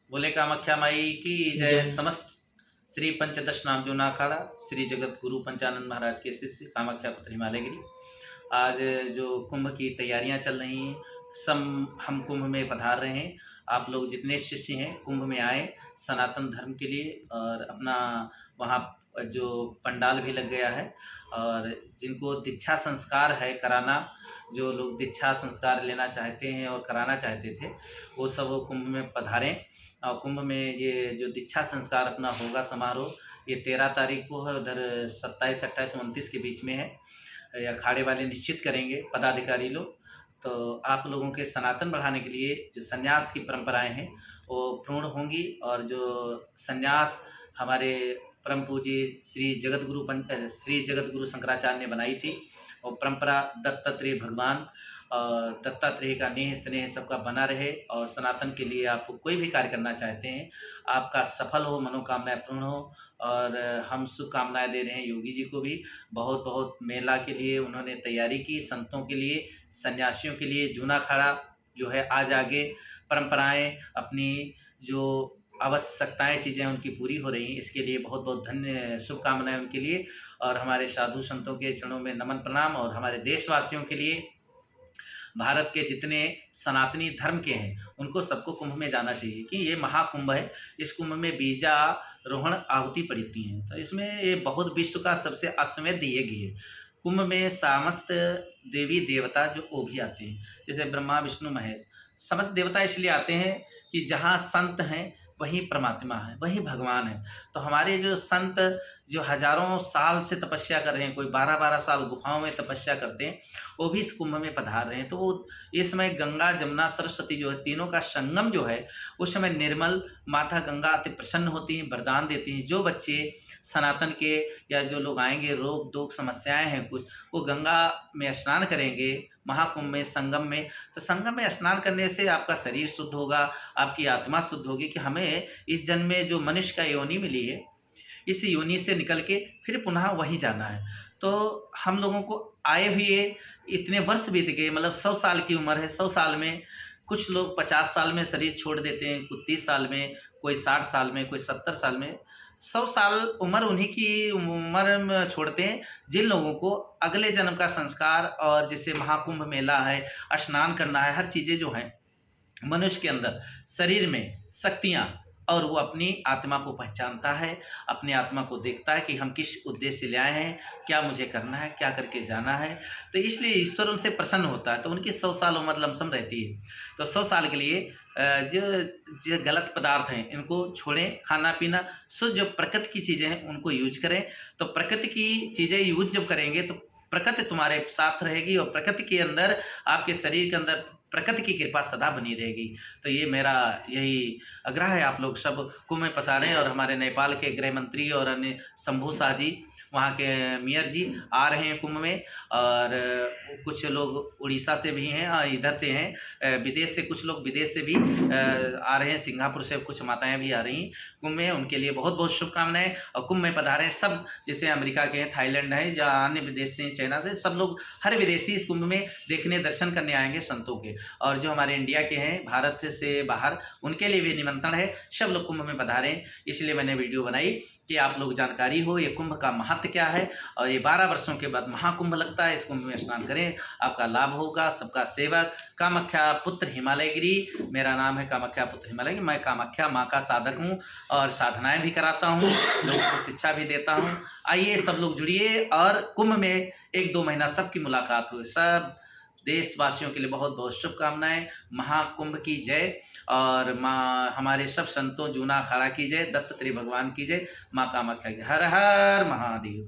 बोले कामाख्या माई की जय। जय। समस्त श्री पंचदश नाम जूना अखाड़ा श्री जगत गुरु पंचानंद महाराज के शिष्य कामाख्या पुत्र हिमालय गिरी। आज जो कुंभ की तैयारियां चल रही हैं, सब हम कुंभ में पधार रहे हैं। आप लोग जितने शिष्य हैं कुंभ में आए सनातन धर्म के लिए, और अपना वहाँ जो पंडाल भी लग गया है, और जिनको दीक्षा संस्कार है कराना, जो लोग दीक्षा संस्कार लेना चाहते हैं और कराना चाहते थे, वो सब कुंभ में पधारें। और कुंभ में ये जो दीक्षा संस्कार अपना होगा समारोह, ये 13 तारीख को है, उधर 27, 28, 29 के बीच में है। अखाड़े वाले निश्चित करेंगे, पदाधिकारी लोग। तो आप लोगों के सनातन बढ़ाने के लिए जो संन्यास की परंपराएं हैं वो पूर्ण होंगी, और जो संन्यास हमारे परम पूज्य श्री जगत गुरु शंकराचार्य ने बनाई थी, और परंपरा दत्तात्रेय भगवान और दत्तात्रेय का नेह स्नेह सबका बना रहे। और सनातन के लिए आप कोई भी कार्य करना चाहते हैं, आपका सफल हो, मनोकामनाएं पूर्ण हो। और हम शुभकामनाएं दे रहे हैं योगी जी को भी। बहुत बहुत मेला के लिए उन्होंने तैयारी की, संतों के लिए, सन्यासियों के लिए। जूना अखाड़ा जो है आज आगे परंपराएं अपनी जो आवश्यकताएं चीज़ें उनकी पूरी हो रही हैं, इसके लिए बहुत बहुत धन्य शुभकामनाएं उनके लिए। और हमारे साधु संतों के चरणों में नमन प्रणाम। और हमारे देशवासियों के लिए, भारत के जितने सनातनी धर्म के हैं उनको सबको कुंभ में जाना चाहिए, कि ये महाकुंभ है। इस कुंभ में बीजारोहण आहुति पड़ती हैं, तो इसमें ये बहुत विश्व का सबसे अश्वमेध यज्ञ है। कुंभ में समस्त देवी देवता जो वो भी आते हैं, जैसे ब्रह्मा विष्णु महेश, समस्त देवता इसलिए आते हैं कि जहाँ संत हैं वहीं परमात्मा है, वहीं भगवान है। तो हमारे जो संत जो हजारों साल से तपस्या कर रहे हैं, कोई 12-12 साल गुफाओं में तपस्या करते हैं, वो भी इस कुंभ में पधार रहे हैं। तो वो इस समय गंगा जमुना सरस्वती जो है, तीनों का संगम जो है, उस समय निर्मल माता गंगा अति प्रसन्न होती हैं, वरदान देती हैं। जो बच्चे सनातन के या जो लोग आएंगे, रोग दोग समस्याएं हैं कुछ, वो गंगा में स्नान करेंगे महाकुंभ में, संगम में। तो संगम में स्नान करने से आपका शरीर शुद्ध होगा, आपकी आत्मा शुद्ध होगी, कि हमें इस जन्म में जो मनुष्य का योनि मिली है, इस योनि से निकल के फिर पुनः वहीं जाना है। तो हम लोगों को आए हुए इतने वर्ष बीत गए, मतलब 100 साल की उम्र है। 100 साल में कुछ लोग 50 साल में शरीर छोड़ देते हैं, कुछ 30 साल में, कोई 60 साल में, कोई 70 साल में। 100 साल उम्र उन्हीं की उम्र में छोड़ते हैं जिन लोगों को अगले जन्म का संस्कार, और जैसे महाकुंभ मेला है, स्नान करना है, हर चीज़ें जो हैं मनुष्य के अंदर शरीर में शक्तियाँ, और वो अपनी आत्मा को पहचानता है, अपनी आत्मा को देखता है कि हम किस उद्देश्य से ले आए हैं, क्या मुझे करना है, क्या करके जाना है। तो इसलिए ईश्वर उनसे प्रसन्न होता है, तो उनकी 100 साल उम्र लमसम रहती है। तो 100 साल के लिए जो जो गलत पदार्थ हैं इनको छोड़ें, खाना पीना शुद्ध जो प्रकृति की चीज़ें हैं उनको यूज करें। तो प्रकृति की चीज़ें यूज जब करेंगे तो प्रकृति तुम्हारे साथ रहेगी, और प्रकृति के अंदर, आपके शरीर के अंदर प्रकृति की कृपा सदा बनी रहेगी। तो ये मेरा यही आग्रह है, आप लोग सब कुंभ में पधारें। और हमारे नेपाल के गृह मंत्री और अन्य शंभू शाह जी, वहाँ के मेयर जी आ रहे हैं कुंभ में, और कुछ लोग उड़ीसा से भी हैं, इधर से हैं, विदेश से कुछ लोग, विदेश से भी आ रहे हैं, सिंगापुर से कुछ माताएं भी आ रही हैं कुंभ में। उनके लिए बहुत बहुत शुभकामनाएं। और कुंभ में पधारें सब, जैसे अमेरिका के हैं, थाईलैंड है, या अन्य विदेश से, चाइना से, सब लोग, हर विदेशी इस कुंभ में देखने दर्शन करने आएंगे संतों के। और जो हमारे इंडिया के हैं, भारत से बाहर, उनके लिए भी निमंत्रण है, सब लोग कुंभ में पधारें। इसलिए मैंने वीडियो बनाई कि आप लोग जानकारी हो ये कुंभ का महत्व क्या है। और ये 12 वर्षों के बाद महाकुंभ लगता है, इस कुंभ में स्नान करें, आपका लाभ होगा। सबका सेवक कामाख्या पुत्र हिमालय गिरी, मेरा नाम है कामाख्या पुत्र हिमालय गिरी। मैं कामाख्या माँ का साधक हूँ, और साधनाएं भी कराता हूँ, लोगों को शिक्षा भी देता हूँ। आइए सब लोग जुड़िए, और कुंभ में 1-2 महीना सबकी मुलाकात हुई। सब देशवासियों के लिए बहुत बहुत शुभकामनाएं। महाकुंभ की जय। और माँ हमारे सब संतों जूना अखाड़ा की जय, दत्तात्रेय भगवान की जय, माँ कामाख्या की। हर हर महादेव।